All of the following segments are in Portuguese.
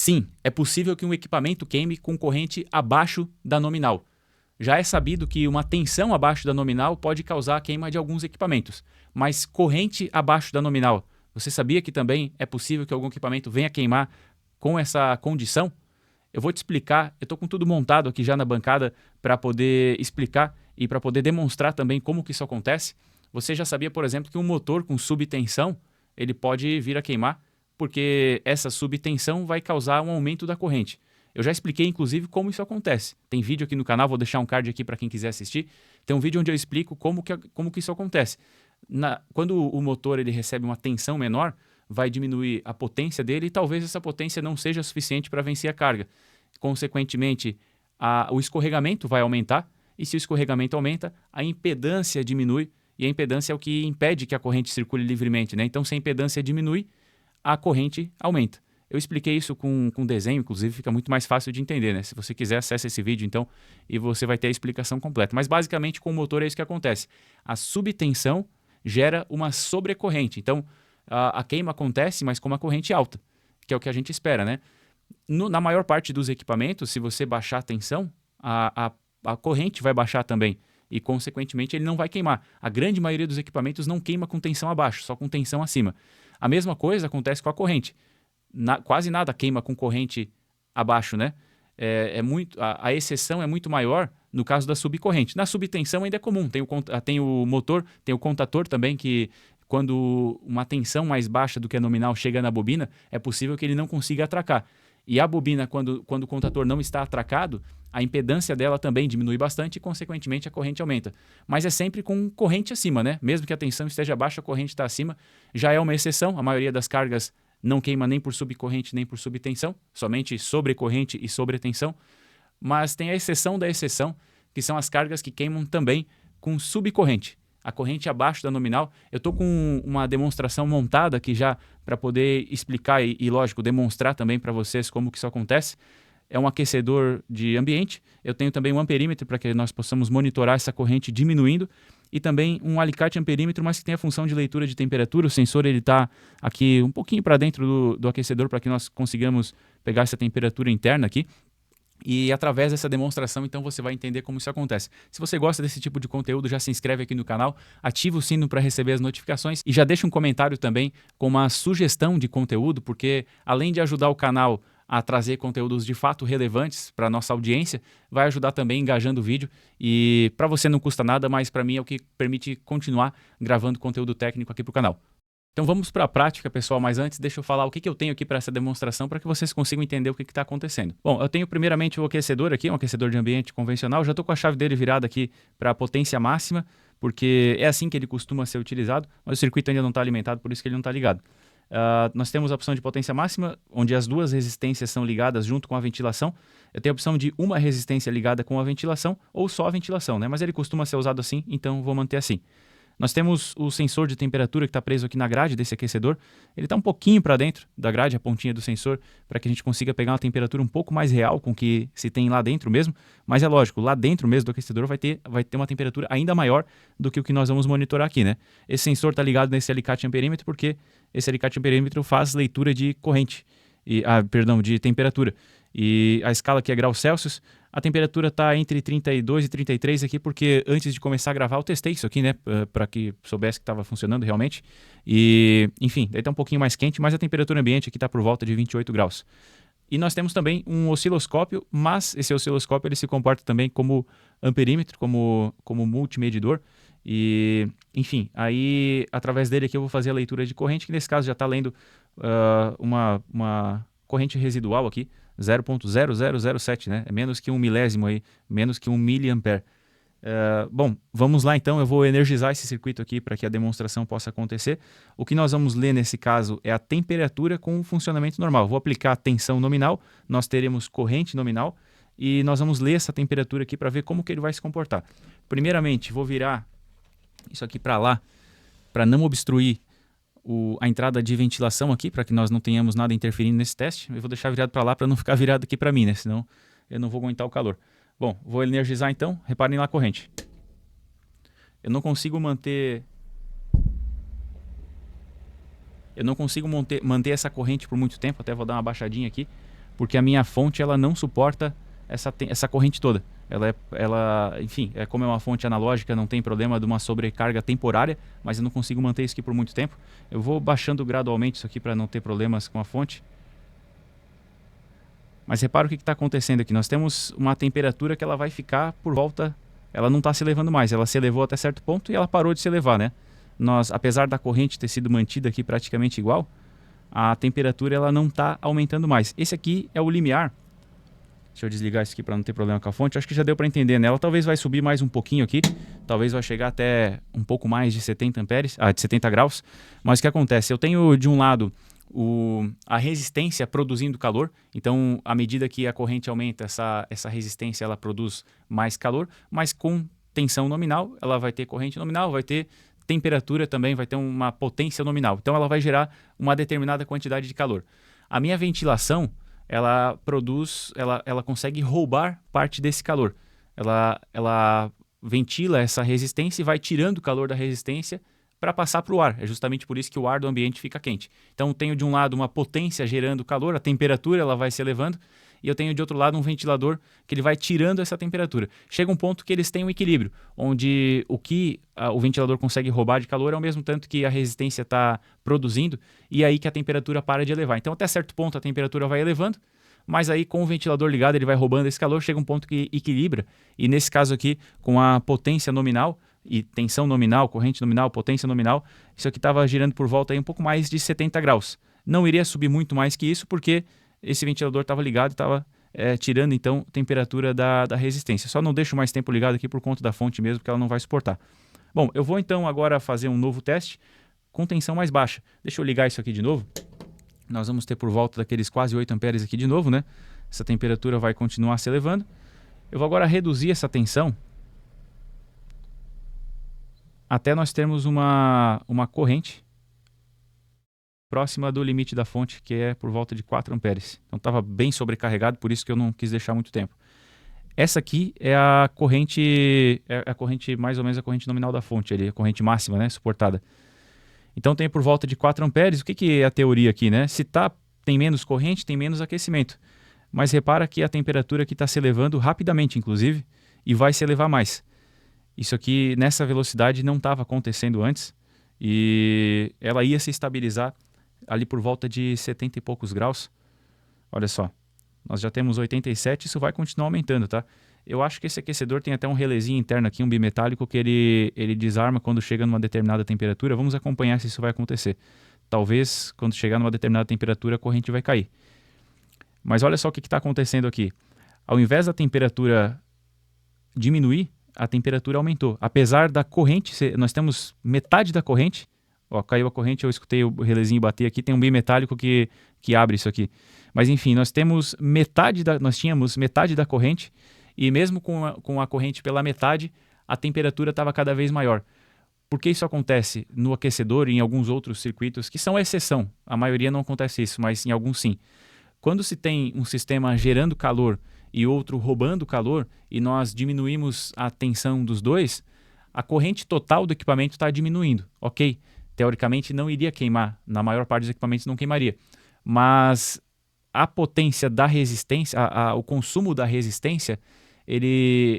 Sim, é possível que um equipamento queime com corrente abaixo da nominal. Já é sabido que uma tensão abaixo da nominal pode causar a queima de alguns equipamentos, mas corrente abaixo da nominal, você sabia que também é possível que algum equipamento venha queimar com essa condição? Eu vou te explicar, eu estou com tudo montado aqui já na bancada para poder explicar e para poder demonstrar também como que isso acontece. Você já sabia, por exemplo, que um motor com subtensão, ele pode vir a queimar, porque essa subtensão vai causar um aumento da corrente. Eu já expliquei, inclusive, como isso acontece. Tem vídeo aqui no canal, vou deixar um card aqui para quem quiser assistir. Tem um vídeo onde eu explico como que isso acontece. Quando o motor ele recebe uma tensão menor, vai diminuir a potência dele e talvez essa potência não seja suficiente para vencer a carga. Consequentemente, o escorregamento vai aumentar e se o escorregamento aumenta, a impedância diminui e a impedância é o que impede que a corrente circule livremente, né? Então, se a impedância diminui, a corrente aumenta. Eu expliquei isso com desenho, inclusive fica muito mais fácil de entender, né? Se você quiser, acesse esse vídeo então e você vai ter a explicação completa. Mas basicamente com o motor é isso que acontece. A subtensão gera uma sobrecorrente. Então a queima acontece, mas com uma corrente alta, que é o que a gente espera, né? Na maior parte dos equipamentos, se você baixar a tensão, a corrente vai baixar também e, consequentemente, ele não vai queimar. A grande maioria dos equipamentos não queima com tensão abaixo, só com tensão acima. A mesma coisa acontece com a corrente. Quase nada queima com corrente abaixo, né? A exceção é muito maior no caso da subcorrente. Na subtensão ainda é comum, tem o motor, tem o contator também, que quando uma tensão mais baixa do que a nominal chega na bobina, é possível que ele não consiga atracar. E a bobina, quando o contator não está atracado, a impedância dela também diminui bastante e, consequentemente, a corrente aumenta. Mas é sempre com corrente acima, né? Mesmo que a tensão esteja baixa, a corrente está acima. Já é uma exceção, a maioria das cargas não queima nem por subcorrente nem por subtensão, somente sobrecorrente e sobretensão. Mas tem a exceção da exceção, que são as cargas que queimam também com subcorrente. A corrente abaixo da nominal. Eu estou com uma demonstração montada aqui já para poder explicar e, lógico, demonstrar também para vocês como que isso acontece. É um aquecedor de ambiente. Eu tenho também um amperímetro para que nós possamos monitorar essa corrente diminuindo e também um alicate amperímetro, mas que tem a função de leitura de temperatura. O sensor está aqui um pouquinho para dentro do aquecedor para que nós consigamos pegar essa temperatura interna aqui. E através dessa demonstração, então, você vai entender como isso acontece. Se você gosta desse tipo de conteúdo, já se inscreve aqui no canal, ativa o sino para receber as notificações e já deixa um comentário também com uma sugestão de conteúdo, porque além de ajudar o canal a trazer conteúdos de fato relevantes para a nossa audiência, vai ajudar também engajando o vídeo e para você não custa nada, mas para mim é o que permite continuar gravando conteúdo técnico aqui para o canal. Então vamos para a prática, pessoal, mas antes deixa eu falar o que eu tenho aqui para essa demonstração para que vocês consigam entender o que está acontecendo. Bom, eu tenho primeiramente o aquecedor aqui, um aquecedor de ambiente convencional, já estou com a chave dele virada aqui para a potência máxima, porque é assim que ele costuma ser utilizado, mas o circuito ainda não está alimentado, por isso que ele não está ligado. Nós temos a opção de potência máxima, onde as duas resistências são ligadas junto com a ventilação. Eu tenho a opção de uma resistência ligada com a ventilação ou só a ventilação, né? Mas ele costuma ser usado assim, então vou manter assim. Nós temos o sensor de temperatura que está preso aqui na grade desse aquecedor. Ele está um pouquinho para dentro da grade, a pontinha do sensor, para que a gente consiga pegar uma temperatura um pouco mais real com o que se tem lá dentro mesmo. Mas é lógico, lá dentro mesmo do aquecedor vai ter uma temperatura ainda maior do que o que nós vamos monitorar aqui, né? Esse sensor está ligado nesse alicate amperímetro porque esse alicate amperímetro faz leitura de corrente, de temperatura. E a escala aqui é graus Celsius. A temperatura está entre 32 e 33 aqui, porque antes de começar a gravar eu testei isso aqui, né? Para que soubesse que estava funcionando realmente. E, enfim, daí está um pouquinho mais quente, mas a temperatura ambiente aqui está por volta de 28 graus. E nós temos também um osciloscópio, mas esse osciloscópio ele se comporta também como amperímetro, como multimedidor. E, enfim, aí através dele aqui eu vou fazer a leitura de corrente, que nesse caso já está lendo uma corrente residual aqui, 0.0007, né? É menos que um milésimo aí, menos que 1 miliampere. Bom, vamos lá então, eu vou energizar esse circuito aqui para que a demonstração possa acontecer. O que nós vamos ler nesse caso é a temperatura com o funcionamento normal. Vou aplicar a tensão nominal, nós teremos corrente nominal e nós vamos ler essa temperatura aqui para ver como que ele vai se comportar. Primeiramente, vou virar isso aqui para lá, para não obstruir a entrada de ventilação aqui, para que nós não tenhamos nada interferindo nesse teste. Eu vou deixar virado para lá para não ficar virado aqui para mim, né? Senão eu não vou aguentar o calor. Bom, vou energizar então. Reparem lá a corrente. Eu não consigo manter manter essa corrente por muito tempo. Até vou dar uma baixadinha aqui, porque a minha fonte ela não suporta essa corrente toda. Enfim, como é uma fonte analógica, não tem problema de uma sobrecarga temporária, mas eu não consigo manter isso aqui por muito tempo. Eu vou baixando gradualmente isso aqui para não ter problemas com a fonte. Mas repara o que está acontecendo aqui. Nós temos uma temperatura que ela vai ficar por volta... Ela não está se elevando mais. Ela se elevou até certo ponto e ela parou de se elevar, né? Apesar da corrente ter sido mantida aqui praticamente igual, a temperatura ela não está aumentando mais. Esse aqui é o limiar. Deixa eu desligar isso aqui para não ter problema com a fonte. Acho que já deu para entender, né? Ela talvez vai subir mais um pouquinho aqui. Talvez vai chegar até um pouco mais de 70 amperes, de 70 graus. Mas o que acontece? Eu tenho de um lado a resistência produzindo calor. Então, à medida que a corrente aumenta, essa resistência ela produz mais calor. Mas com tensão nominal, ela vai ter corrente nominal, vai ter temperatura também, vai ter uma potência nominal. Então, ela vai gerar uma determinada quantidade de calor. A minha ventilação... ela consegue roubar parte desse calor. Ela ventila essa resistência e vai tirando o calor da resistência para passar para o ar. É justamente por isso que o ar do ambiente fica quente. Então, eu tenho de um lado uma potência gerando calor, a temperatura ela vai se elevando, e eu tenho de outro lado um ventilador que ele vai tirando essa temperatura. Chega um ponto que eles têm um equilíbrio, onde o que o ventilador consegue roubar de calor é o mesmo tanto que a resistência está produzindo, e aí que a temperatura para de elevar. Então, até certo ponto a temperatura vai elevando, mas aí com o ventilador ligado ele vai roubando esse calor, chega um ponto que equilibra, e nesse caso aqui, com a potência nominal, e tensão nominal, corrente nominal, potência nominal, isso aqui estava girando por volta aí um pouco mais de 70 graus. Não iria subir muito mais que isso, porque esse ventilador estava ligado e estava tirando então temperatura da resistência. Só não deixo mais tempo ligado aqui por conta da fonte mesmo, porque ela não vai suportar. Bom, eu vou então agora fazer um novo teste com tensão mais baixa. Deixa eu ligar isso aqui de novo. Nós vamos ter por volta daqueles quase 8 amperes aqui de novo, né? Essa temperatura vai continuar se elevando. Eu vou agora reduzir essa tensão até nós termos uma corrente próxima do limite da fonte, que é por volta de 4 amperes. Então estava bem sobrecarregado, por isso que eu não quis deixar muito tempo. Essa aqui é a corrente, mais ou menos a corrente nominal da fonte, a corrente máxima, né, suportada. Então tem por volta de 4 amperes. O que é a teoria aqui, né? Se tem menos corrente, tem menos aquecimento. Mas repara que a temperatura aqui está se elevando rapidamente, inclusive, e vai se elevar mais. Isso aqui, nessa velocidade, não estava acontecendo antes, e ela ia se estabilizar ali por volta de 70 e poucos graus. Olha só, nós já temos 87, isso vai continuar aumentando, tá? Eu acho que esse aquecedor tem até um relezinho interno aqui, um bimetálico, que ele desarma quando chega numa determinada temperatura. Vamos acompanhar se isso vai acontecer. Talvez, quando chegar numa determinada temperatura, a corrente vai cair. Mas olha só o que está acontecendo aqui. Ao invés da temperatura diminuir, a temperatura aumentou. Apesar da corrente, nós temos metade da corrente. Ó, caiu a corrente, eu escutei o relezinho bater aqui. Tem um bimetálico que abre isso aqui. Mas enfim, nós tínhamos metade da corrente, e mesmo com a corrente pela metade, a temperatura estava cada vez maior. Por que isso acontece no aquecedor e em alguns outros circuitos, que são exceção? A maioria não acontece isso, mas em alguns sim. Quando se tem um sistema gerando calor e outro roubando calor, e nós diminuímos a tensão dos dois, a corrente total do equipamento está diminuindo. Ok, teoricamente não iria queimar, na maior parte dos equipamentos não queimaria, mas a potência da resistência, o consumo da resistência,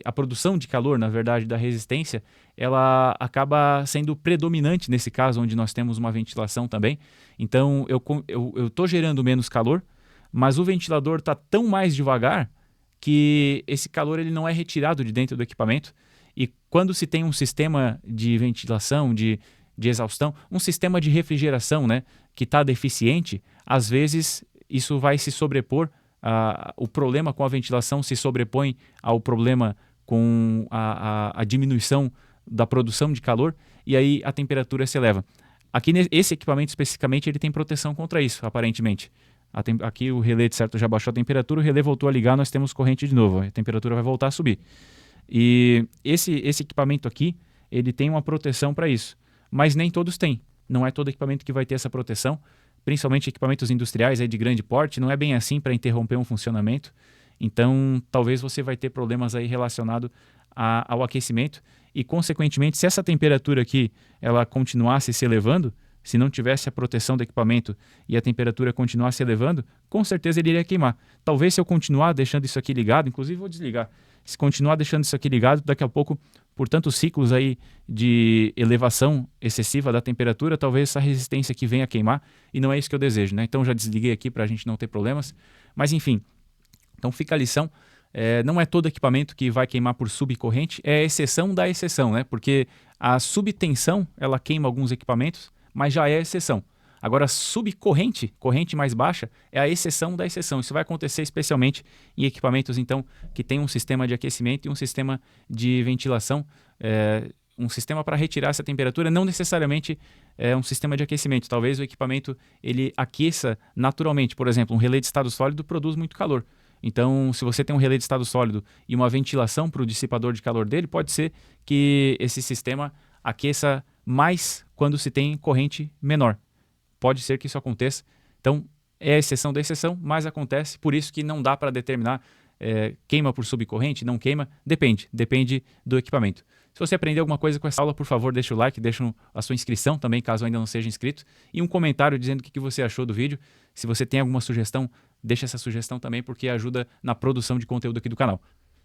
a produção de calor, na verdade, da resistência, ela acaba sendo predominante nesse caso, onde nós temos uma ventilação também. Então, eu estou gerando menos calor, mas o ventilador está tão mais devagar que esse calor ele não é retirado de dentro do equipamento. E quando se tem um sistema de ventilação, de exaustão, um sistema de refrigeração, né, que está deficiente, às vezes isso vai se sobrepor, o problema com a ventilação se sobrepõe ao problema com a diminuição da produção de calor, e aí a temperatura se eleva. Aqui, esse equipamento especificamente, ele tem proteção contra isso, aparentemente. Aqui o relé, de certo, já baixou a temperatura, o relé voltou a ligar, nós temos corrente de novo, a temperatura vai voltar a subir. E esse equipamento aqui, ele tem uma proteção para isso, mas nem todos têm. Não é todo equipamento que vai ter essa proteção, principalmente equipamentos industriais aí de grande porte, não é bem assim para interromper um funcionamento. Então, talvez você vai ter problemas aí relacionados ao aquecimento, e, consequentemente, se essa temperatura aqui ela continuasse se elevando, se não tivesse a proteção do equipamento e a temperatura continuasse se elevando, com certeza ele iria queimar. Talvez se eu continuar deixando isso aqui ligado, inclusive vou desligar, se continuar deixando isso aqui ligado, daqui a pouco, por tantos ciclos aí de elevação excessiva da temperatura, talvez essa resistência aqui venha a queimar e não é isso que eu desejo, né? Então já desliguei aqui para a gente não ter problemas, mas enfim, então fica a lição. Não é todo equipamento que vai queimar por subcorrente, é a exceção da exceção, né? Porque a subtensão, ela queima alguns equipamentos, mas já é a exceção. Agora, subcorrente, corrente mais baixa, é a exceção da exceção. Isso vai acontecer especialmente em equipamentos, então, que tem um sistema de aquecimento e um sistema de ventilação, um sistema para retirar essa temperatura, não necessariamente um sistema de aquecimento. Talvez o equipamento ele aqueça naturalmente. Por exemplo, um relé de estado sólido produz muito calor. Então, se você tem um relé de estado sólido e uma ventilação para o dissipador de calor dele, pode ser que esse sistema aqueça mais quando se tem corrente menor. Pode ser que isso aconteça. Então, é a exceção da exceção, mas acontece. Por isso que não dá para determinar queima por subcorrente, não queima. Depende do equipamento. Se você aprendeu alguma coisa com essa aula, por favor, deixa o like, deixa a sua inscrição também, caso ainda não seja inscrito. E um comentário dizendo o que você achou do vídeo. Se você tem alguma sugestão, deixa essa sugestão também, porque ajuda na produção de conteúdo aqui do canal.